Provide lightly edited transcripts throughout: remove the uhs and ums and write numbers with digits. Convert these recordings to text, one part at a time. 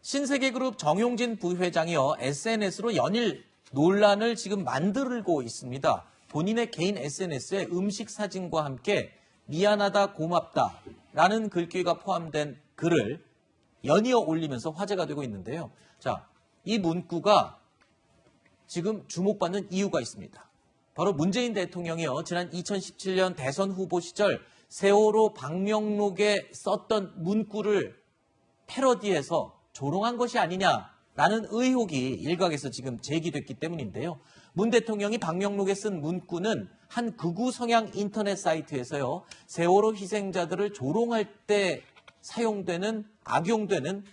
신세계그룹 정용진 부회장이요, SNS로 연일 논란을 지금 만들고 있습니다. 본인의 개인 SNS에 음식 사진과 함께 미안하다, 고맙다 라는 글귀가 포함된 글을 연이어 올리면서 화제가 되고 있는데요. 자, 이 문구가 지금 주목받는 이유가 있습니다. 바로 문재인 대통령이요, 지난 2017년 대선 후보 시절 세월호 방명록에 썼던 문구를 패러디해서 조롱한 것이 아니냐라는 의혹이 일각에서 지금 제기됐기 때문인데요. 문 대통령이 방명록에 쓴 문구는 한 극우 성향 인터넷 사이트에서요, 세월호 희생자들을 조롱할 때 악용되는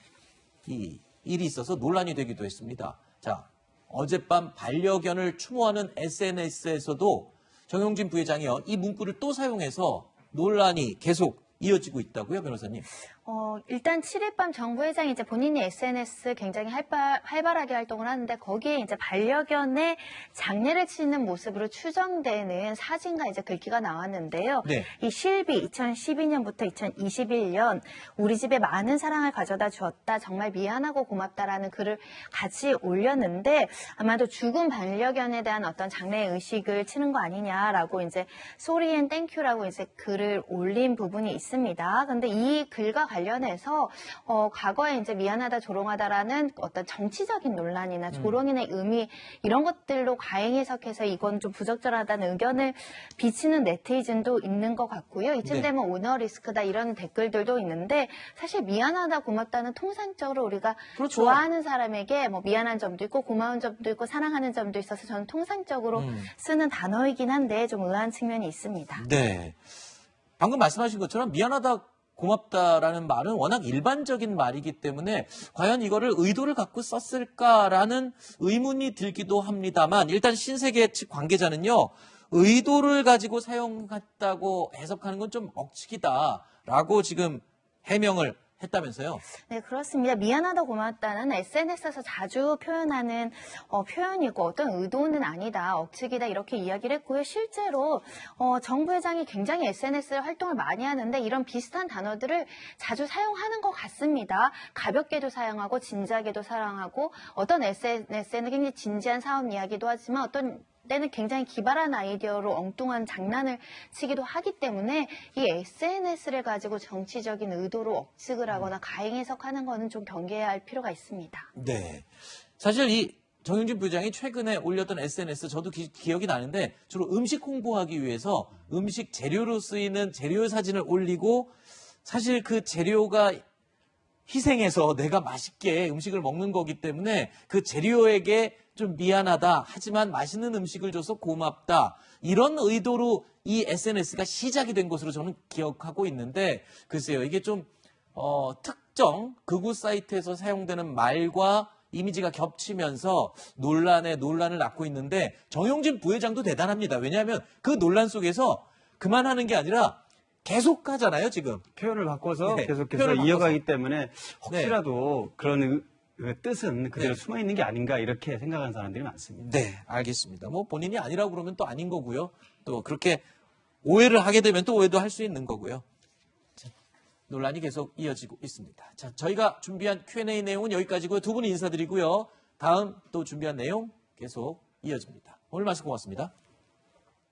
이 일이 있어서 논란이 되기도 했습니다. 자, 어젯밤 반려견을 추모하는 SNS에서도 정용진 부회장이요, 이 문구를 또 사용해서 논란이 계속 이어지고 있다고요, 변호사님? 일단 7일 밤 정 부회장이 이제 본인의 SNS 굉장히 활발하게 활동을 하는데 거기에 이제 반려견의 장례를 치는 모습으로 추정되는 사진과 이제 글귀가 나왔는데요. 네. 이 실비 2012년부터 2021년 우리 집에 많은 사랑을 가져다 주었다. 정말 미안하고 고맙다라는 글을 같이 올렸는데 아마도 죽은 반려견에 대한 어떤 장례 의식을 치는 거 아니냐라고 이제 소리 앤 땡큐라고 이제 글을 올린 부분이 있습니다. 근데 이 글과 관련해서 과거에 이제 미안하다, 조롱하다라는 어떤 정치적인 논란이나 조롱인의 의미 이런 것들로 과잉 해석해서 이건 좀 부적절하다는 의견을 비치는 네티즌도 있는 것 같고요. 이쯤 되면 오너 리스크다 이런 댓글들도 있는데 사실 미안하다, 고맙다는 통상적으로 우리가 그렇죠. 좋아하는 사람에게 뭐 미안한 점도 있고 고마운 점도 있고 사랑하는 점도 있어서 저는 통상적으로 쓰는 단어이긴 한데 좀 의아한 측면이 있습니다. 네. 방금 말씀하신 것처럼 미안하다, 고맙다라는 말은 워낙 일반적인 말이기 때문에 과연 이거를 의도를 갖고 썼을까라는 의문이 들기도 합니다만, 일단 신세계 측 관계자는요, 의도를 가지고 사용했다고 해석하는 건 좀 억측이다라고 지금 해명을 했다면서요? 네, 그렇습니다. 미안하다, 고맙다는 SNS에서 자주 표현하는 표현이고 어떤 의도는 아니다, 억측이다 이렇게 이야기를 했고요. 실제로 정 부회장이 굉장히 SNS 활동을 많이 하는데 이런 비슷한 단어들을 자주 사용하는 것 같습니다. 가볍게도 사용하고 진지하게도 사용하고 어떤 SNS에는 굉장히 진지한 사업 이야기도 하지만 어떤 때는 굉장히 기발한 아이디어로 엉뚱한 장난을 치기도 하기 때문에 이 SNS를 가지고 정치적인 의도로 억측을 하거나 가행 해석하는 거는 좀 경계해야 할 필요가 있습니다. 네. 사실 이 정용진 부회장이 최근에 올렸던 SNS 저도 기억이 나는데 주로 음식 홍보하기 위해서 음식 재료로 쓰이는 재료 사진을 올리고 사실 그 재료가 희생해서 내가 맛있게 음식을 먹는 거기 때문에 그 재료에게 좀 미안하다, 하지만 맛있는 음식을 줘서 고맙다, 이런 의도로 이 SNS가 시작이 된 것으로 저는 기억하고 있는데, 글쎄요, 이게 좀 특정 극우 사이트에서 사용되는 말과 이미지가 겹치면서 논란을 낳고 있는데, 정용진 부회장도 대단합니다. 왜냐하면 그 논란 속에서 그만하는 게 아니라 계속 하잖아요, 지금. 표현을 바꿔서 네, 계속해서 표현을 이어가기 바꿔서. 때문에 혹시라도 그런 뜻은 그대로 숨어 있는 게 아닌가 이렇게 생각하는 사람들이 많습니다. 네, 알겠습니다. 뭐 본인이 아니라고 그러면 또 아닌 거고요. 또 그렇게 오해를 하게 되면 또 오해도 할 수 있는 거고요. 자, 논란이 계속 이어지고 있습니다. 자, 저희가 준비한 Q&A 내용은 여기까지고요. 두 분 인사드리고요. 다음 또 준비한 내용 계속 이어집니다. 오늘 말씀 고맙습니다.